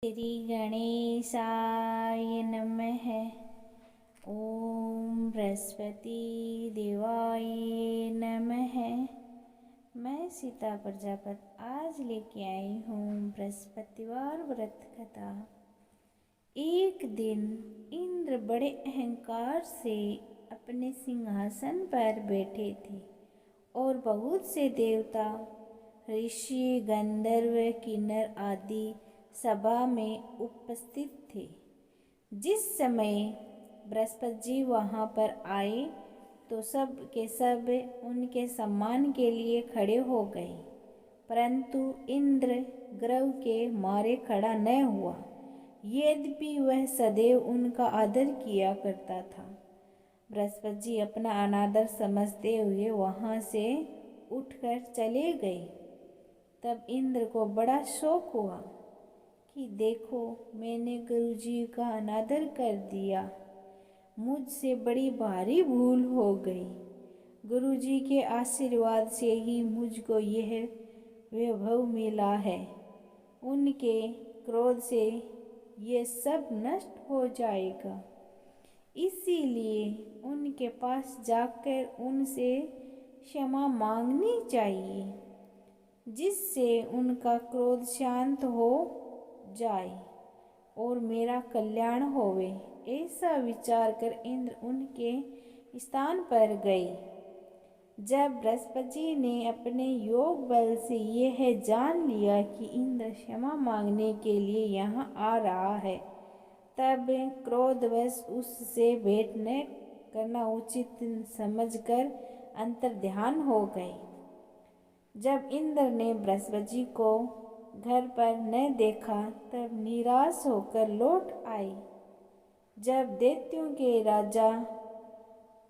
श्री गणेशाय नमः। ओम बृहस्पति देवाय नमः। मैं सीता प्रजापति आज लेके आई हूँ बृहस्पतिवार व्रत कथा। एक दिन इंद्र बड़े अहंकार से अपने सिंहासन पर बैठे थे और बहुत से देवता, ऋषि, गंधर्व, किन्नर आदि सभा में उपस्थित थे। जिस समय बृहस्पति जी वहाँ पर आए तो सब के सब उनके सम्मान के लिए खड़े हो गए, परंतु इंद्र गर्व के मारे खड़ा न हुआ, यद्यपि वह सदैव उनका आदर किया करता था। बृहस्पति जी अपना अनादर समझते हुए वहाँ से उठकर चले गए। तब इंद्र को बड़ा शौक हुआ कि देखो, मैंने गुरु जी का अनादर कर दिया, मुझसे बड़ी भारी भूल हो गई। गुरु जी के आशीर्वाद से ही मुझको यह वैभव मिला है। उनके क्रोध से ये सब नष्ट हो जाएगा, इसीलिए उनके पास जाकर उनसे क्षमा मांगनी चाहिए, जिससे उनका क्रोध शांत हो जाए और मेरा कल्याण होवे। ऐसा विचार कर इंद्र उनके स्थान पर गए। जब बृहस्पति जी ने अपने योग बल से यह जान लिया कि इंद्र क्षमा मांगने के लिए यहाँ आ रहा है, तब क्रोधवश उससे भेंट न करना उचित समझकर अंतर्ध्यान हो गए। जब इंद्र ने बृहस्पति जी को घर पर न देखा तब निराश होकर लौट आए। जब दैत्यों के राजा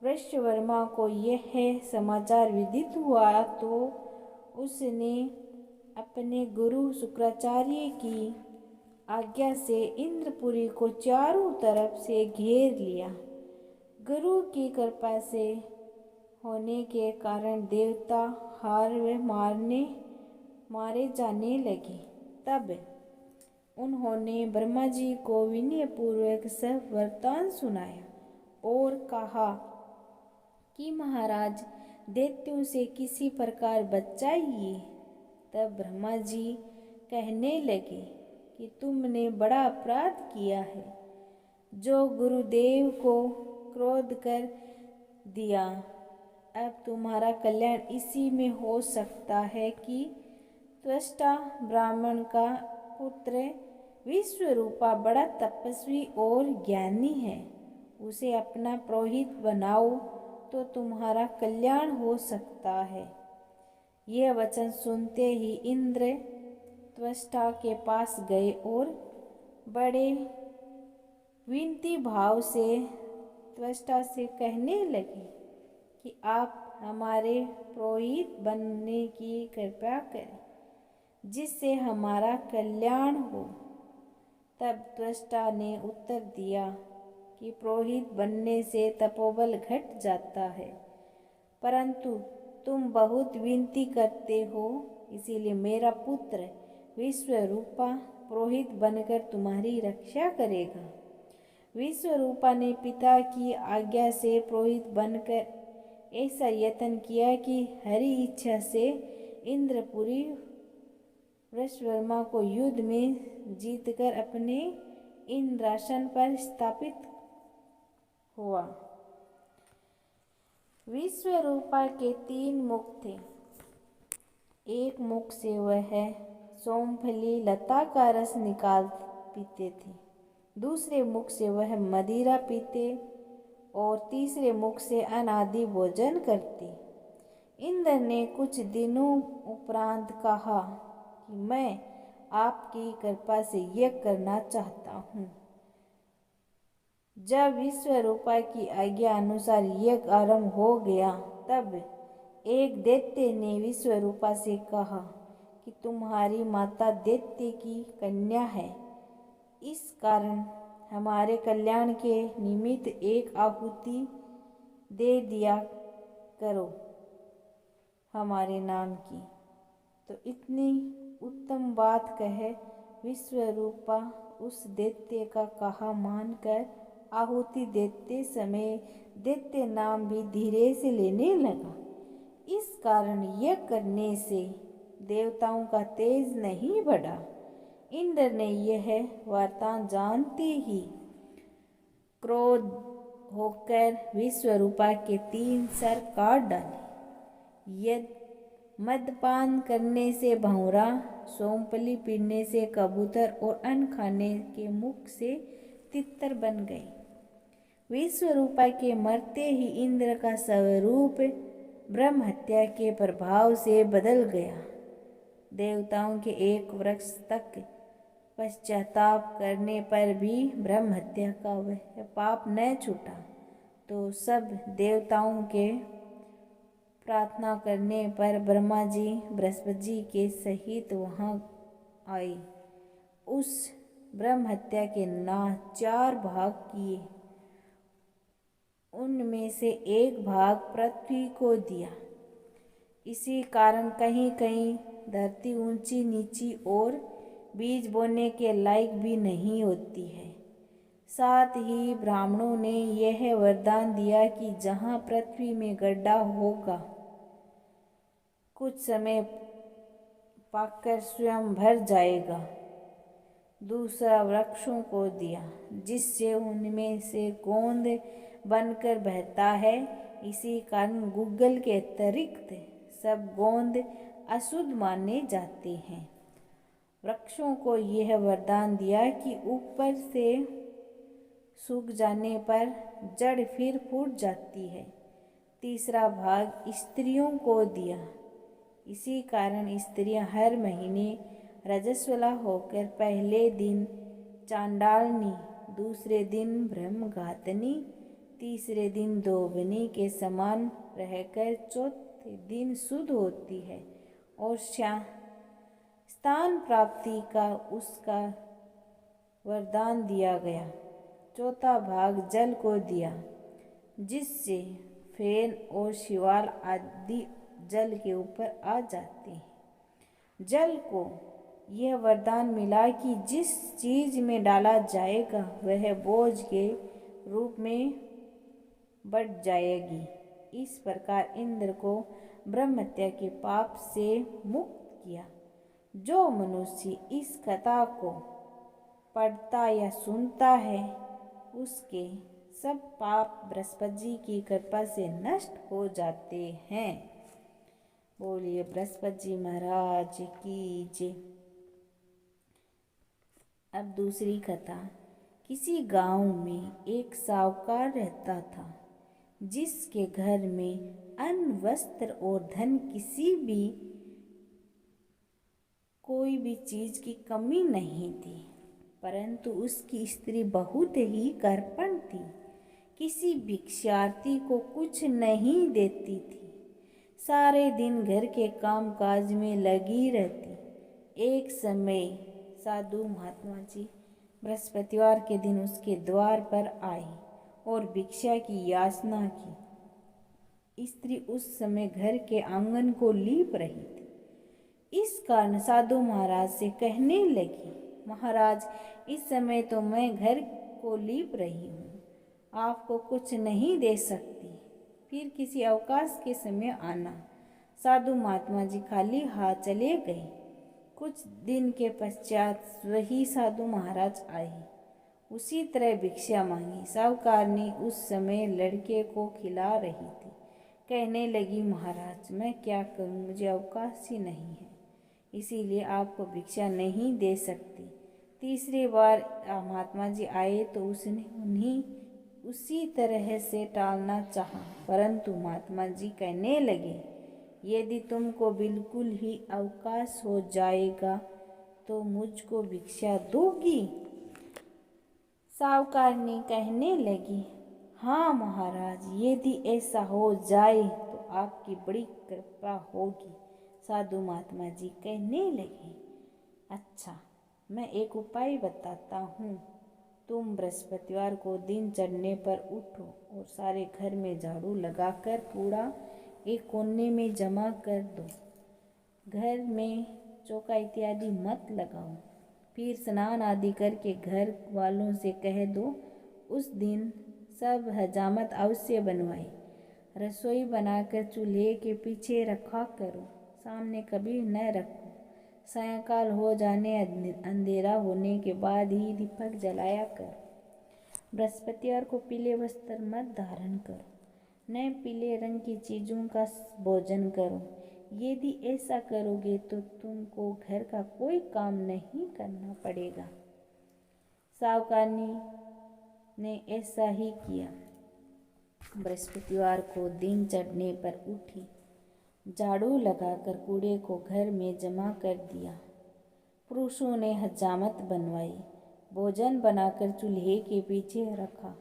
वृषवर्मा को यह समाचार विदित हुआ तो उसने अपने गुरु शुक्राचार्य की आज्ञा से इंद्रपुरी को चारों तरफ से घेर लिया। गुरु की कृपा से होने के कारण देवता हार व मारे जाने लगे। तब उन्होंने ब्रह्मा जी को विनयपूर्वक सब वृत्तांत सुनाया और कहा कि महाराज, दैत्यों से किसी प्रकार बचाइए। तब ब्रह्मा जी कहने लगे कि तुमने बड़ा अपराध किया है, जो गुरुदेव को क्रोध कर दिया। अब तुम्हारा कल्याण इसी में हो सकता है कि त्वष्टा ब्राह्मण का पुत्र विश्वरूपा बड़ा तपस्वी और ज्ञानी है, उसे अपना पुरोहित बनाओ तो तुम्हारा कल्याण हो सकता है। यह वचन सुनते ही इंद्र त्वष्टा के पास गए और बड़े विनती भाव से त्वष्टा से कहने लगे कि आप हमारे पुरोहित बनने की कृपा करें, जिससे हमारा कल्याण हो। तब त्वष्टा ने उत्तर दिया कि पुरोहित बनने से तपोबल घट जाता है, परंतु तुम बहुत विनती करते हो, इसीलिए मेरा पुत्र विश्वरूपा पुरोहित बनकर तुम्हारी रक्षा करेगा। विश्वरूपा ने पिता की आज्ञा से पुरोहित बनकर ऐसा यत्न किया कि हरि इच्छा से इंद्रपुरी वृषवर्मा को युद्ध में जीतकर अपने इंद्रासन पर स्थापित हुआ। विश्वरूपा के 3 मुख थे। एक मुख से वह सोमफली लता का रस निकाल पीते थे, दूसरे मुख से वह मदिरा पीते और तीसरे मुख से अनादि भोजन करते। इंद्र ने कुछ दिनों उपरांत कहा कि मैं आपकी कृपा से यज्ञ करना चाहता हूँ। जब विश्वरूपा की आज्ञा अनुसार यज्ञ आरंभ हो गया, तब एक दैत्य ने विश्वरूपा से कहा कि तुम्हारी माता दैत्य की कन्या है, इस कारण हमारे कल्याण के निमित्त एक आहुति दे दिया करो हमारे नाम की। तो इतनी उत्तम बात कह विश्वरूपा उस दैत्य का कहा मानकर आहुति देते समय दैत्य नाम भी धीरे से लेने लगा। इस कारण यह करने से देवताओं का तेज नहीं बढ़ा। इंद्र ने यह वार्ता जानते ही क्रोध होकर विश्वरूपा के 3 सर काट डाले। यदि मदपान करने से भंवरा, सोमपली पीने से कबूतर और अन्न खाने के मुख से तितर बन गए। विश्वरूपा के मरते ही इंद्र का स्वरूप ब्रह्म हत्या के प्रभाव से बदल गया। देवताओं के एक वृक्ष तक पश्चाताप करने पर भी ब्रह्म हत्या का वह पाप न छूटा, तो सब देवताओं के प्रार्थना करने पर ब्रह्मा जी बृहस्पति जी के सहित वहाँ आए। उस ब्रह्म हत्या के 4 भाग किए। उनमें से 1 भाग पृथ्वी को दिया। इसी कारण कहीं कहीं धरती ऊंची नीची और बीज बोने के लायक भी नहीं होती है। साथ ही ब्राह्मणों ने यह वरदान दिया कि जहाँ पृथ्वी में गड्ढा होगा, कुछ समय पाकर स्वयं भर जाएगा। दूसरा वृक्षों को दिया, जिससे उनमें से गोंद बनकर बहता है। इसी कारण गूगल के अतिरिक्त सब गोंद अशुद्ध माने जाते हैं। वृक्षों को यह वरदान दिया कि ऊपर से सूख जाने पर जड़ फिर फूट जाती है। तीसरा भाग स्त्रियों को दिया। इसी कारण स्त्रियां हर महीने रजस्वला होकर पहले दिन चांडालनी, दूसरे दिन ब्रह्मघातनी, तीसरे दिन धोबनी के समान रहकर चौथे दिन शुद्ध होती है और स्थान प्राप्ति का उसका वरदान दिया गया। चौथा भाग जल को दिया, जिससे फेन और शिवाल आदि जल के ऊपर आ जाते हैं। जल को यह वरदान मिला कि जिस चीज में डाला जाएगा वह बोझ के रूप में बढ़ जाएगी। इस प्रकार इंद्र को ब्रह्म हत्या के पाप से मुक्त किया। जो मनुष्य इस कथा को पढ़ता या सुनता है, उसके सब पाप बृहस्पति जी की कृपा से नष्ट हो जाते हैं। बोलिए बृहस्पति जी महाराज की जय। अब दूसरी कथा। किसी गांव में एक साहूकार रहता था, जिसके घर में अन्न, वस्त्र और धन कोई भी चीज की कमी नहीं थी। परंतु उसकी स्त्री बहुत ही कृपण थी। किसी भिक्षार्थी को कुछ नहीं देती थी। सारे दिन घर के काम काज में लगी रहती। एक समय साधु महात्मा जी बृहस्पतिवार के दिन उसके द्वार पर आए और भिक्षा की याचना की। स्त्री उस समय घर के आंगन को लीप रही थी। इस कारण साधु महाराज से कहने लगी, महाराज, इस समय तो मैं घर को लीप रही हूँ, आपको कुछ नहीं दे सकती, फिर किसी अवकाश के समय आना। साधु महात्मा जी खाली हाथ चले गए। कुछ दिन के पश्चात वही साधु महाराज आए। उसी तरह भिक्षा मांगी। साहूकारनी उस समय लड़के को खिला रही थी। कहने लगी, महाराज, मैं क्या करूं, मुझे अवकाश ही नहीं है, इसीलिए आपको भिक्षा नहीं दे सकती। तीसरी बार महात्मा जी आए तो उसने उन्हें उसी तरह से टालना चाहा, परंतु महात्मा जी कहने लगे, यदि तुमको बिल्कुल ही अवकाश हो जाएगा तो मुझको भिक्षा दोगी? साहूकारनी कहने लगी, हाँ महाराज, यदि ऐसा हो जाए तो आपकी बड़ी कृपा होगी। साधु महात्मा जी कहने लगे, अच्छा, मैं एक उपाय बताता हूँ। तुम बृहस्पतिवार को दिन चढ़ने पर उठो और सारे घर में झाड़ू लगाकर कूड़ा एक कोने में जमा कर दो। घर में चौका इत्यादि मत लगाओ। फिर स्नान आदि करके घर वालों से कह दो उस दिन सब हजामत अवश्य बनवाए। रसोई बनाकर चूल्हे के पीछे रखा करो, सामने कभी न रखो। सायंकाल हो जाने अंधेरा होने के बाद ही दीपक जलाया करो। बृहस्पतिवार को पीले वस्त्र मत धारण करो, न पीले रंग की चीज़ों का भोजन करो। यदि ऐसा करोगे तो तुमको घर का कोई काम नहीं करना पड़ेगा। सावकानी ने ऐसा ही किया। बृहस्पतिवार को दिन चढ़ने पर उठी, झाड़ू लगाकर कूड़े को घर में जमा कर दिया। पुरुषों ने हजामत बनवाई, भोजन बनाकर चूल्हे के पीछे रखा।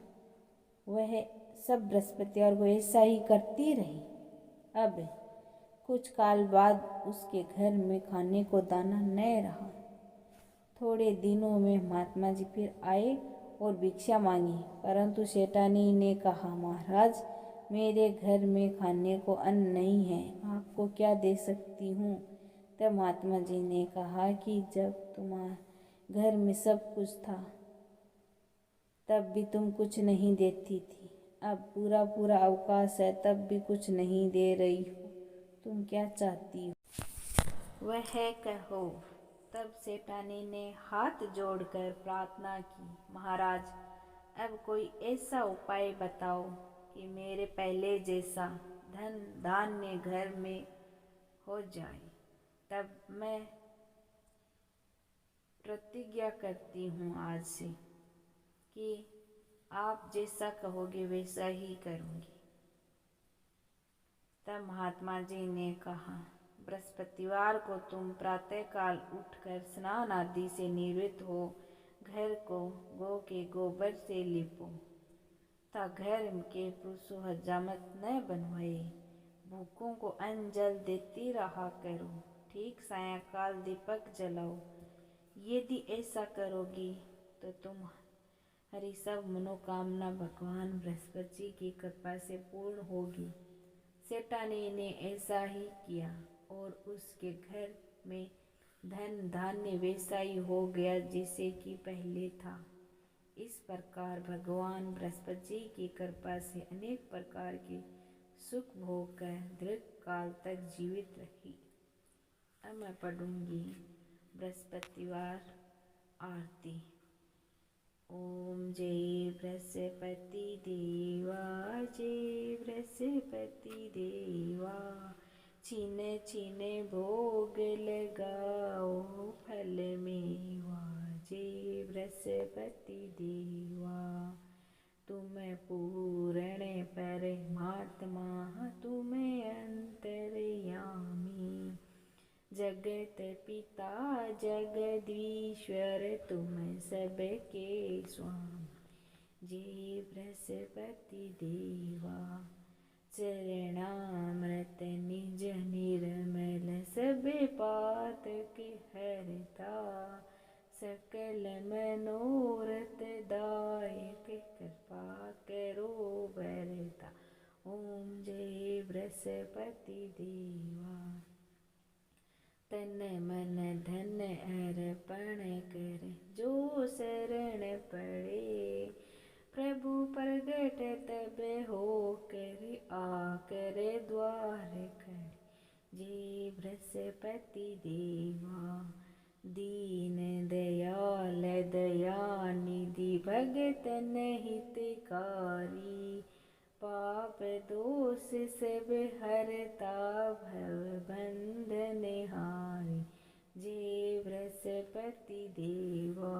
वह सब बृहस्पतिवार को ऐसा ही करती रही। अब कुछ काल बाद उसके घर में खाने को दाना न रहा। थोड़े दिनों में महात्मा जी फिर आए और भिक्षा मांगी, परंतु सेठानी ने कहा, महाराज मेरे घर में खाने को अन्न नहीं है, आपको क्या दे सकती हूँ। तब महात्मा जी ने कहा कि जब तुम्हारे घर में सब कुछ था तब भी तुम कुछ नहीं देती थी, अब पूरा पूरा अवकाश है तब भी कुछ नहीं दे रही हो, तुम क्या चाहती हो वह कहो। तब सेठानी ने हाथ जोड़कर प्रार्थना की, महाराज अब कोई ऐसा उपाय बताओ कि मेरे पहले जैसा धन धान्य घर में हो जाए। तब मैं प्रतिज्ञा करती हूँ आज से कि आप जैसा कहोगे वैसा ही करूँगी। तब महात्मा जी ने कहा, बृहस्पतिवार को तुम प्रातःकाल उठकर स्नान आदि से निवृत्त हो घर को गौ के गोबर से लिपो ता घर के पुरुषों हजामत न बनवाए। भूखों को अन्न जल देती रहा करो। ठीक सायंकाल दीपक जलाओ। यदि ऐसा करोगी तो तुम्हारी सब मनोकामना भगवान बृहस्पति जी की कृपा से पूर्ण होगी। सेठानी ने ऐसा ही किया और उसके घर में धन धान्य वैसा ही हो गया जैसे कि पहले था। इस प्रकार भगवान बृहस्पति जी की कृपा से अनेक प्रकार के सुख भोग कर दीर्घ काल तक जीवित रही। अब मैं पढ़ूंगी बृहस्पतिवार आरती। ओम जय बृहस्पति देवा, जय बृहस्पति देवा, छिने छिने भोग लगाओ फल मेवा। जय बृहस्पति देवा, तुम पूर्ण परमात्मा, तुम अंतर्यामी, जगत पिता जगदीश्वर, तुम सबके स्वामी। जय बृहस्पति देवा, चरणामृत निज निर्मल, सब पातक हरता, सकल मनोरथ दायक, कृपा करो बरता। ओम जय बृहस्पति देवा, तन मन धन अर्पण कर, जो शरण पड़े, प्रभु प्रगट तब हो कर, आकर द्वार खड़े। जय बृहस्पति देवा, दीन दयाल दयानिधि, भगतन हितकारी, पाप दोष सब हरता, भव बंधन हारी। जय बृहस्पति देवा,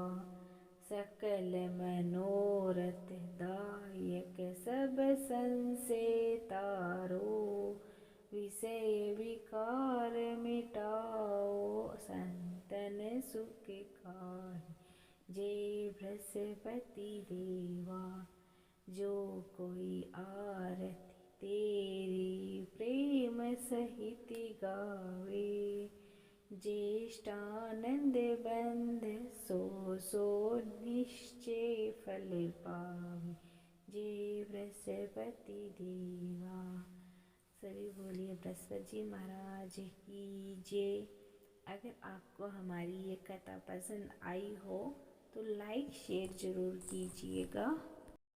सकल मनोरथ दायक, सब संशय तारो, विषय विकार मिटाओ, संतन सुखकारी। जय बृहस्पति देवा, जो कोई आरती तेरी प्रेम सहित गावे, ज्येष्ठानंद बंध सो निश्चय फल पावे। जय बृहस्पति देवा। सभी बोलिए बृहस्पति जी महाराज की जय। अगर आपको हमारी ये कथा पसंद आई हो तो लाइक शेयर ज़रूर कीजिएगा।